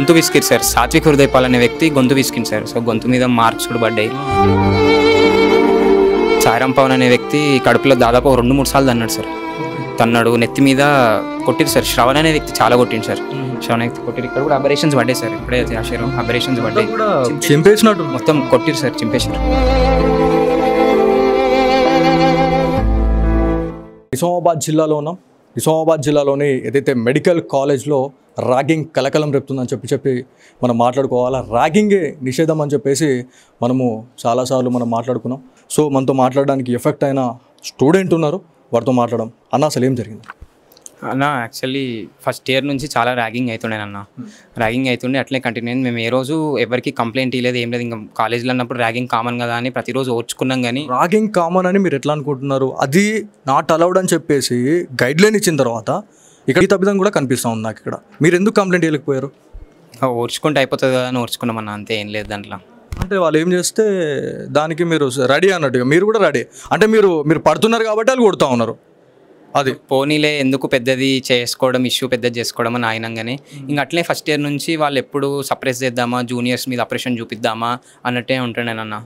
గొంతు విసికిరు సార్. సాత్విక్ హృదయపాల్ అనే వ్యక్తి గొంతు విసికింది సార్. సో గొంతు మీద మార్క్స్ కూడా పడ్డాయి. సాయిరామ్ పవన్ అనే వ్యక్తి కడుపులో దాదాపు 2-3 సార్లు తన్నాడు సార్. తన్నాడు, నెత్తి మీద కొట్టిరు సార్. శ్రవణ్ అనే వ్యక్తి చాలా కొట్టింది సార్. శ్రవణ్ వ్యక్తి కొట్టిరు. ఇక్కడ కూడా అబరేషన్స్ పడ్డాయి సార్. ఇప్పుడే ఆశారు అబరేషన్స్ పడ్డాయి. చింపేసినట్టు మొత్తం కొట్టిరు సార్, చింపేశారు. నిజామాబాద్ జిల్లాలోని ఏదైతే మెడికల్ కాలేజ్లో ర్యాగింగ్ కలకలం రేపుతుందని చెప్పి మనం మాట్లాడుకోవాలా. ర్యాగింగే నిషేధం అని చెప్పేసి మనము చాలాసార్లు మనం మాట్లాడుకున్నాం. సో మనతో మాట్లాడడానికి ఎఫెక్ట్ అయిన స్టూడెంట్ ఉన్నారు, వారితో మాట్లాడడం. అన్న అసలు ఏం జరిగింది అన్న? యాక్చువల్లీ ఫస్ట్ ఇయర్ నుంచి చాలా ర్యాగింగ్ అవుతుండే అన్న. ర్యాగింగ్ అవుతుండే అట్లే కంటిన్యూ అయింది. మేము ఏ రోజు ఎవరికి కంప్లైంట్ ఇవ్వలేదు, ఏం లేదు. ఇంకా కాలేజ్లో అన్నప్పుడు ర్యాగింగ్ కామన్ కదా అని ప్రతిరోజు ఓర్చుకున్నాం. కానీ ర్యాగింగ్ కామన్ అని మీరు ఎట్లా అనుకుంటున్నారు? అది నాట్ అలౌడ్ అని చెప్పేసి గైడ్లైన్ ఇచ్చిన తర్వాత ఇక్కడ ఈ తప్పిదం కూడా కనిపిస్తూ ఉంది నాకు. ఇక్కడ మీరు ఎందుకు కంప్లైంట్ ఇవ్వలేకపోయారు? ఓర్చుకుంటే అయిపోతుంది కదా అని ఓర్చుకున్నామన్న, అంతే, ఏం లేదు దాంట్లో. అంటే వాళ్ళు ఏం చేస్తే దానికి మీరు రెడీ అన్నట్టుగా మీరు కూడా రెడీ. అంటే మీరు పడుతున్నారు కాబట్టి వాళ్ళు కొడుతూ ఉన్నారు. అది పోనీలే, ఎందుకు పెద్దది చేసుకోవడం, ఇష్యూ పెద్దది చేసుకోవడం అని ఆయనంగానే ఇంకా అట్లే ఫస్ట్ ఇయర్ నుంచి వాళ్ళు ఎప్పుడు సప్రెస్ చేద్దామా, జూనియర్స్ మీద అప్రెషన్ చూపిద్దామా అన్నట్టే ఉంటుండేనన్న.